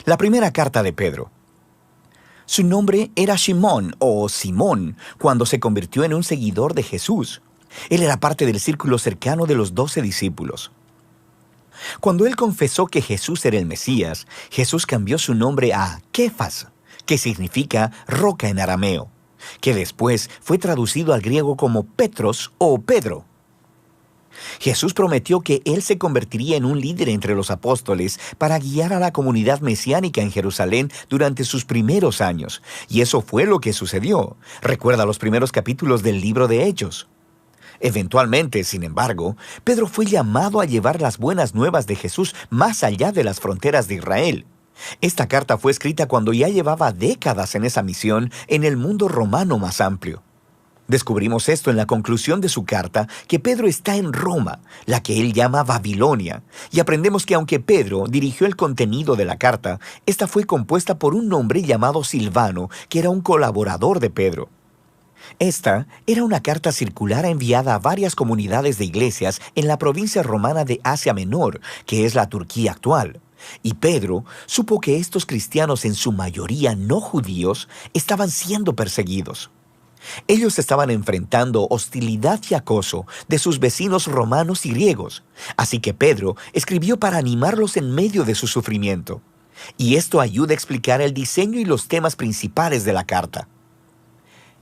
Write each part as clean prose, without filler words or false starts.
La primera carta de Pedro. Su nombre era Simón o Simón cuando se convirtió en un seguidor de Jesús. Él era parte del círculo cercano de los 12 discípulos. Cuando él confesó que Jesús era el Mesías, Jesús cambió su nombre a Kefas, que significa roca en arameo, que después fue traducido al griego como Petros o Pedro. Jesús prometió que él se convertiría en un líder entre los apóstoles para guiar a la comunidad mesiánica en Jerusalén durante sus primeros años, y eso fue lo que sucedió. Recuerda los primeros capítulos del libro de Hechos. Eventualmente, sin embargo, Pedro fue llamado a llevar las buenas nuevas de Jesús más allá de las fronteras de Israel. Esta carta fue escrita cuando ya llevaba décadas en esa misión en el mundo romano más amplio. Descubrimos esto en la conclusión de su carta, que Pedro está en Roma, la que él llama Babilonia, y aprendemos que aunque Pedro dirigió el contenido de la carta, esta fue compuesta por un hombre llamado Silvano, que era un colaborador de Pedro. Esta era una carta circular enviada a varias comunidades de iglesias en la provincia romana de Asia Menor, que es la Turquía actual. Y Pedro supo que estos cristianos, en su mayoría no judíos, estaban siendo perseguidos. Ellos estaban enfrentando hostilidad y acoso de sus vecinos romanos y griegos, así que Pedro escribió para animarlos en medio de su sufrimiento. Y esto ayuda a explicar el diseño y los temas principales de la carta.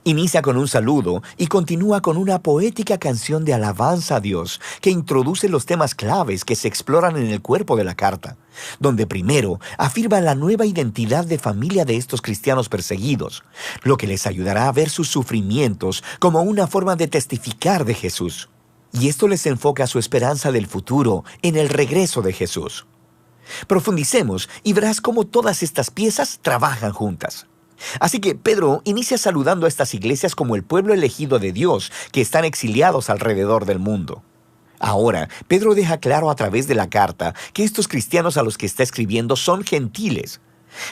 Inicia con un saludo y continúa con una poética canción de alabanza a Dios que introduce los temas claves que se exploran en el cuerpo de la carta, donde primero afirma la nueva identidad de familia de estos cristianos perseguidos, lo que les ayudará a ver sus sufrimientos como una forma de testificar de Jesús. Y esto les enfoca su esperanza del futuro en el regreso de Jesús. Profundicemos y verás cómo todas estas piezas trabajan juntas. Así que Pedro inicia saludando a estas iglesias como el pueblo elegido de Dios que están exiliados alrededor del mundo. Ahora, Pedro deja claro a través de la carta que estos cristianos a los que está escribiendo son gentiles.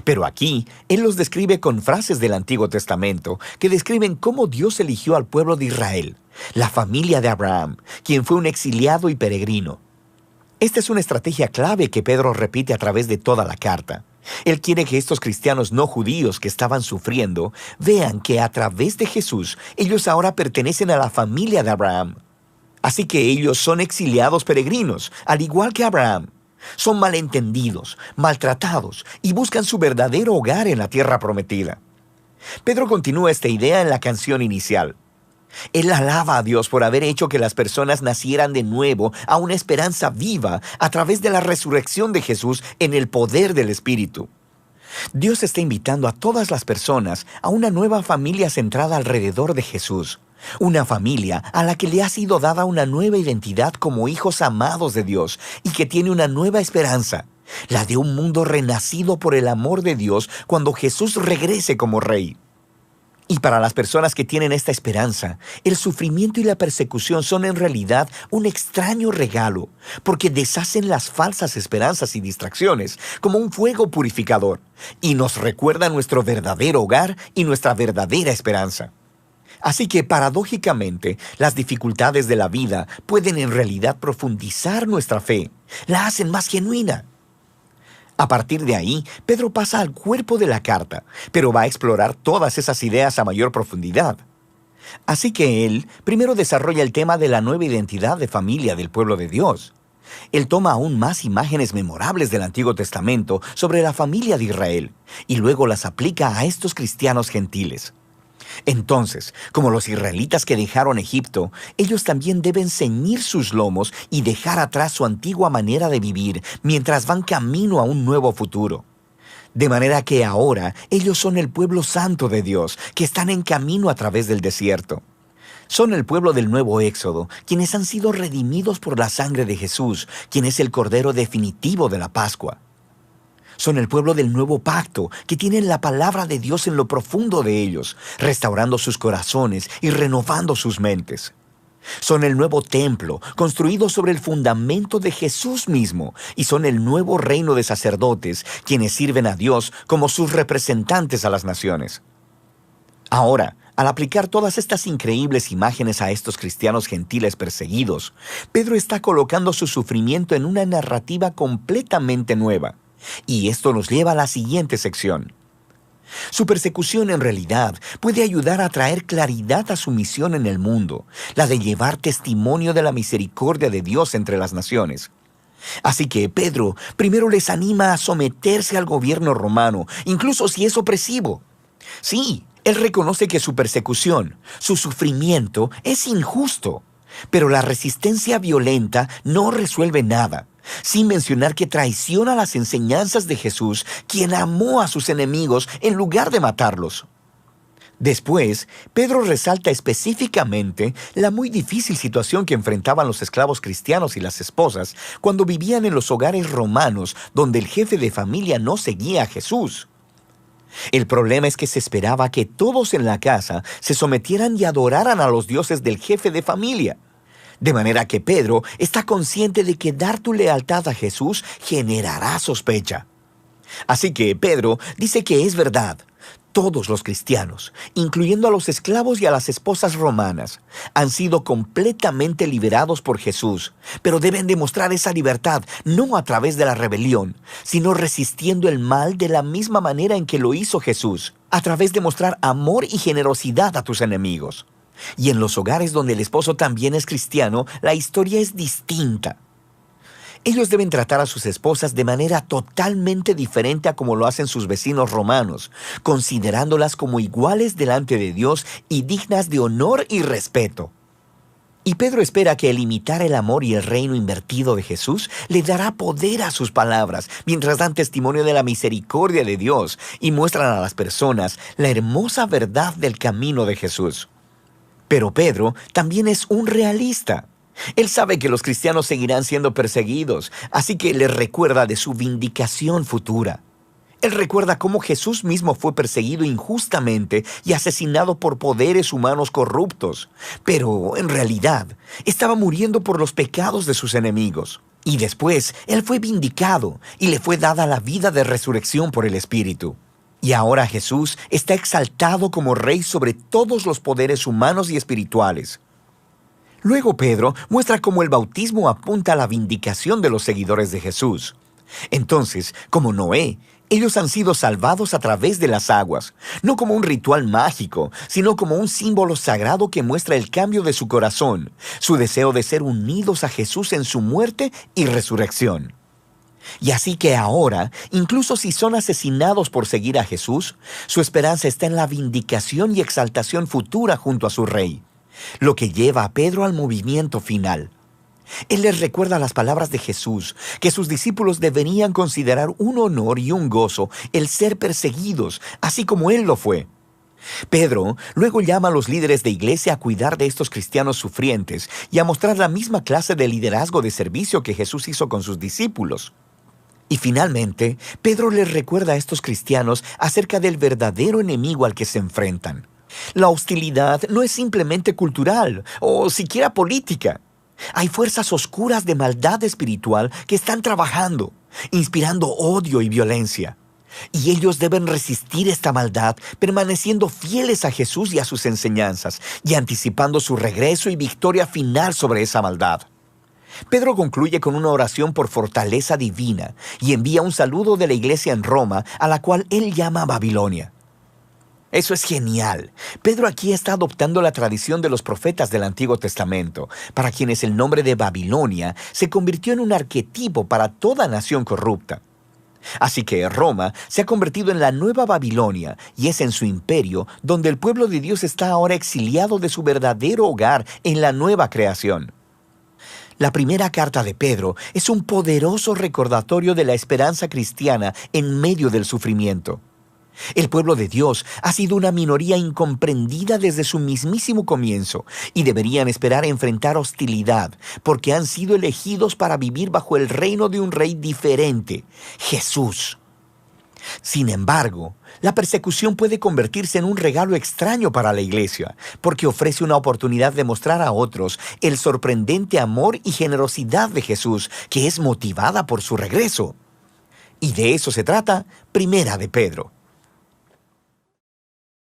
Pero aquí, él los describe con frases del Antiguo Testamento que describen cómo Dios eligió al pueblo de Israel, la familia de Abraham, quien fue un exiliado y peregrino. Esta es una estrategia clave que Pedro repite a través de toda la carta. Él quiere que estos cristianos no judíos que estaban sufriendo vean que a través de Jesús ellos ahora pertenecen a la familia de Abraham. Así que ellos son exiliados peregrinos, al igual que Abraham. Son malentendidos, maltratados y buscan su verdadero hogar en la tierra prometida. Pedro continúa esta idea en la canción inicial. Él alaba a Dios por haber hecho que las personas nacieran de nuevo a una esperanza viva a través de la resurrección de Jesús en el poder del Espíritu. Dios está invitando a todas las personas a una nueva familia centrada alrededor de Jesús. Una familia a la que le ha sido dada una nueva identidad como hijos amados de Dios y que tiene una nueva esperanza, la de un mundo renacido por el amor de Dios cuando Jesús regrese como Rey. Y para las personas que tienen esta esperanza, el sufrimiento y la persecución son en realidad un extraño regalo, porque deshacen las falsas esperanzas y distracciones como un fuego purificador, y nos recuerdan nuestro verdadero hogar y nuestra verdadera esperanza. Así que, paradójicamente, las dificultades de la vida pueden en realidad profundizar nuestra fe, la hacen más genuina. A partir de ahí, Pedro pasa al cuerpo de la carta, pero va a explorar todas esas ideas a mayor profundidad. Así que él primero desarrolla el tema de la nueva identidad de familia del pueblo de Dios. Él toma aún más imágenes memorables del Antiguo Testamento sobre la familia de Israel y luego las aplica a estos cristianos gentiles. Entonces, como los israelitas que dejaron Egipto, ellos también deben ceñir sus lomos y dejar atrás su antigua manera de vivir mientras van camino a un nuevo futuro. De manera que ahora ellos son el pueblo santo de Dios, que están en camino a través del desierto. Son el pueblo del nuevo Éxodo, quienes han sido redimidos por la sangre de Jesús, quien es el Cordero definitivo de la Pascua. Son el pueblo del nuevo pacto, que tienen la palabra de Dios en lo profundo de ellos, restaurando sus corazones y renovando sus mentes. Son el nuevo templo, construido sobre el fundamento de Jesús mismo, y son el nuevo reino de sacerdotes, quienes sirven a Dios como sus representantes a las naciones. Ahora, al aplicar todas estas increíbles imágenes a estos cristianos gentiles perseguidos, Pedro está colocando su sufrimiento en una narrativa completamente nueva. Y esto nos lleva a la siguiente sección. Su persecución en realidad puede ayudar a traer claridad a su misión en el mundo, la de llevar testimonio de la misericordia de Dios entre las naciones. Así que Pedro primero les anima a someterse al gobierno romano, incluso si es opresivo. Sí, él reconoce que su persecución, su sufrimiento, es injusto, pero la resistencia violenta no resuelve nada, sin mencionar que traiciona las enseñanzas de Jesús, quien amó a sus enemigos en lugar de matarlos. Después, Pedro resalta específicamente la muy difícil situación que enfrentaban los esclavos cristianos y las esposas cuando vivían en los hogares romanos donde el jefe de familia no seguía a Jesús. El problema es que se esperaba que todos en la casa se sometieran y adoraran a los dioses del jefe de familia. De manera que Pedro está consciente de que dar tu lealtad a Jesús generará sospecha. Así que Pedro dice que es verdad. Todos los cristianos, incluyendo a los esclavos y a las esposas romanas, han sido completamente liberados por Jesús, pero deben demostrar esa libertad no a través de la rebelión, sino resistiendo el mal de la misma manera en que lo hizo Jesús, a través de mostrar amor y generosidad a tus enemigos. Y en los hogares donde el esposo también es cristiano, la historia es distinta. Ellos deben tratar a sus esposas de manera totalmente diferente a como lo hacen sus vecinos romanos, considerándolas como iguales delante de Dios y dignas de honor y respeto. Y Pedro espera que el imitar el amor y el reino invertido de Jesús le dará poder a sus palabras, mientras dan testimonio de la misericordia de Dios y muestran a las personas la hermosa verdad del camino de Jesús. Pero Pedro también es un realista. Él sabe que los cristianos seguirán siendo perseguidos, así que les recuerda de su vindicación futura. Él recuerda cómo Jesús mismo fue perseguido injustamente y asesinado por poderes humanos corruptos, pero en realidad estaba muriendo por los pecados de sus enemigos. Y después Él fue vindicado y le fue dada la vida de resurrección por el Espíritu. Y ahora Jesús está exaltado como Rey sobre todos los poderes humanos y espirituales. Luego Pedro muestra cómo el bautismo apunta a la vindicación de los seguidores de Jesús. Entonces, como Noé, ellos han sido salvados a través de las aguas, no como un ritual mágico, sino como un símbolo sagrado que muestra el cambio de su corazón, su deseo de ser unidos a Jesús en su muerte y resurrección. Y así que ahora, incluso si son asesinados por seguir a Jesús, su esperanza está en la vindicación y exaltación futura junto a su Rey, lo que lleva a Pedro al movimiento final. Él les recuerda las palabras de Jesús, que sus discípulos deberían considerar un honor y un gozo el ser perseguidos, así como Él lo fue. Pedro luego llama a los líderes de iglesia a cuidar de estos cristianos sufrientes y a mostrar la misma clase de liderazgo de servicio que Jesús hizo con sus discípulos. Y finalmente, Pedro les recuerda a estos cristianos acerca del verdadero enemigo al que se enfrentan. La hostilidad no es simplemente cultural o siquiera política. Hay fuerzas oscuras de maldad espiritual que están trabajando, inspirando odio y violencia. Y ellos deben resistir esta maldad, permaneciendo fieles a Jesús y a sus enseñanzas, y anticipando su regreso y victoria final sobre esa maldad. Pedro concluye con una oración por fortaleza divina y envía un saludo de la iglesia en Roma, a la cual él llama Babilonia. Eso es genial. Pedro aquí está adoptando la tradición de los profetas del Antiguo Testamento, para quienes el nombre de Babilonia se convirtió en un arquetipo para toda nación corrupta. Así que Roma se ha convertido en la nueva Babilonia, y es en su imperio donde el pueblo de Dios está ahora exiliado de su verdadero hogar en la nueva creación. La primera carta de Pedro es un poderoso recordatorio de la esperanza cristiana en medio del sufrimiento. El pueblo de Dios ha sido una minoría incomprendida desde su mismísimo comienzo y deberían esperar enfrentar hostilidad porque han sido elegidos para vivir bajo el reino de un rey diferente, Jesús. Sin embargo, la persecución puede convertirse en un regalo extraño para la iglesia, porque ofrece una oportunidad de mostrar a otros el sorprendente amor y generosidad de Jesús, que es motivada por su regreso. Y de eso se trata Primera de Pedro.